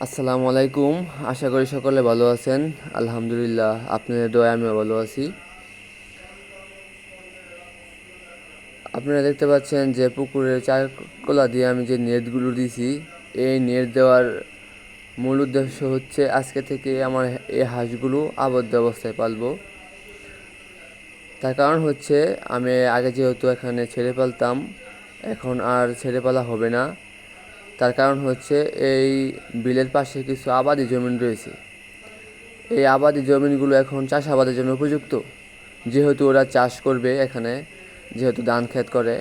আসসালামু আলাইকুম। আশা করি সকলে ভালো আছেন। আলহামদুলিল্লাহ, আপনাদের দয়ায় আমিও ভালো আছি। আপনারা দেখতে পাচ্ছেন যে পুকুরের চারকোলা দিয়ে আমি যে নেটগুলো দিয়েছি, এই নেট দেওয়ার মূল উদ্দেশ্য হচ্ছে আজকে থেকে আমার এই হাঁসগুলো আবদ্ধ অবস্থায় পালবো। তার কারণ হচ্ছে আমি আগে যেহেতু এখানে ছেড়ে পালতাম, এখন আর ছেড়ে পালা হবে না। তার কারণ হচ্ছে এই বিলের পাশে কিছু আবাদি জমি রয়েছে। এই আবাদি জমিগুলো এখন চাষাবাদের জন্য উপযুক্ত, যেহেতু ওরা চাষ করবে এখানে, যেহেতু ধান ক্ষেত করে।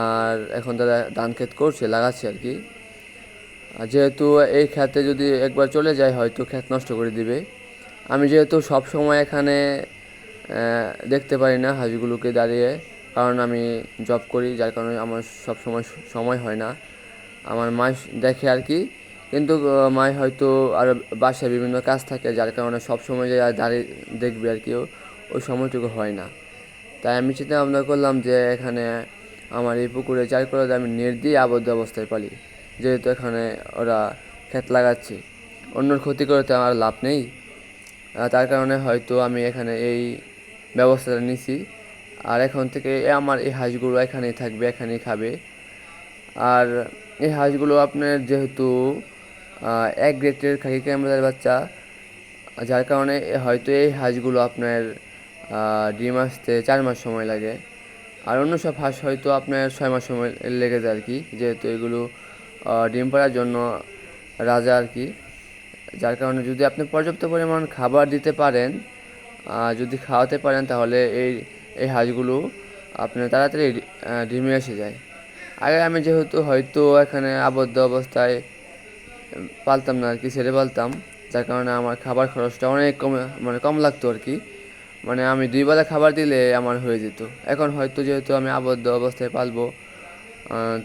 আর এখন তারা ধান ক্ষেত করছে, লাগাচ্ছে আর কি। আর যেহেতু এই ক্ষেতে যদি একবার চলে যায় হয়তো ক্ষেত নষ্ট করে দিবে। আমি যেহেতু সব সময় এখানে দেখতে পারি না হাঁসগুলোকে দাঁড়িয়ে, কারণ আমি জব করি, যার কারণে আমার সব সময় সময় হয় না। আমার মা দেখে আর কি, কিন্তু মায় হয়তো আর বাসায় বিভিন্ন কাজ থাকে, যার কারণে সব সময় যে দাঁড়িয়ে দেখবে আর কি, ওই সময়টুকু হয় না। তাই আমি চিন্তা ভাবনা করলাম যে এখানে আমার এই পুকুরে চারকোলাতে আমি নেট দিয়ে আবদ্ধ অবস্থায় পালি, যেহেতু এখানে ওরা ক্ষেত লাগাচ্ছে। অন্যর ক্ষতি করে তো আমার লাভ নেই। তার কারণে হয়তো আমি এখানে এই ব্যবস্থাটা নিছি। আর এখন থেকে আমার এই হাঁসগুলো এখানেই থাকবে, এখানেই খাবে। আর এই হাঁসগুলো আপনার যেহেতু এক গ্রেডের খাকি ক্যাম্বেলের বাচ্চা, যার কারণে হয়তো এই হাঁসগুলো আপনার ডিম আসতে 4 মাস সময় লাগে। আর অন্য সব হাঁস হয়তো আপনার 6 মাস সময় লেগে যায় আর কি, যেহেতু এগুলো ডিম পাড়ার জন্য রাজা আর কি। যার কারণে যদি আপনি পর্যাপ্ত পরিমাণ খাবার দিতে পারেন, যদি খাওয়াতে পারেন, তাহলে এই এই হাঁসগুলো আপনার তাড়াতাড়ি ডিমে এসে যায়। আগে আমি যেহেতু হয়তো এখানে আবদ্ধ অবস্থায় পালতাম না আর কি, ছেড়ে পালতাম, যার কারণে আমার খাবার খরচটা অনেক কম লাগতো আর কি। মানে আমি 2 বেলা খাবার দিলে আমার হয়ে যেত। এখন হয়তো যেহেতু আমি আবদ্ধ অবস্থায় পালবো,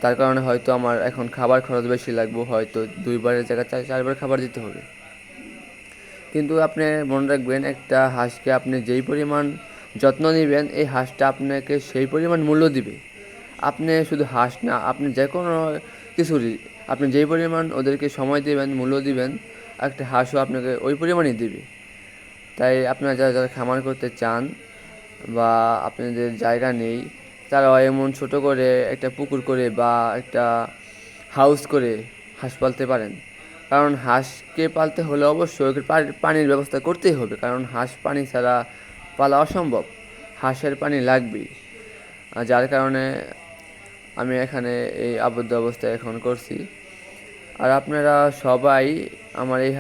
তার কারণে হয়তো আমার এখন খাবার খরচ বেশি লাগবে, হয়তো 2বারের জায়গায় 4বার খাবার দিতে হবে। কিন্তু আপনি মনে রাখবেন, একটা হাঁসকে আপনি যেই পরিমাণ যত্ন নেবেন, এই হাঁসটা আপনাকে সেই পরিমাণ মূল্য দিবে। আপনি শুধু হাঁস না, আপনি যে কোনো কিছুরই আপনি যেই পরিমাণ ওদেরকে সময় দেবেন, মূল্য দিবেন, একটা হাঁসও আপনাকে ওই পরিমাণই দিবে। তাই আপনারা যারা যারা খামার করতে চান বা আপনাদের জায়গা নেই, তারাও এমন ছোট করে একটা পুকুর করে বা একটা হাউস করে হাঁস পালতে পারেন। কারণ হাঁসকে পালতে হলে অবশ্যই ওকে পানির ব্যবস্থা করতেই হবে, কারণ হাঁস পানি ছাড়া পালা অসম্ভব। হাঁসের পানি লাগবেই। যার কারণে আমি এখানে এই আবদ্ধ অবস্থায় এখন করছি। আর আপনারা সবাই আমার এই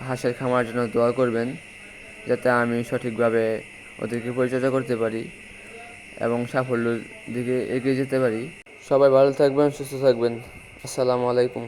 হাঁসের খামার জন্য দোয়া করবেন, যাতে আমি সঠিকভাবে ওদেরকে পরিচর্যা করতে পারি এবং সাফল্যের দিকে এগিয়ে যেতে পারি। সবাই ভালো থাকবেন, সুস্থ থাকবেন। আসসালামু আলাইকুম।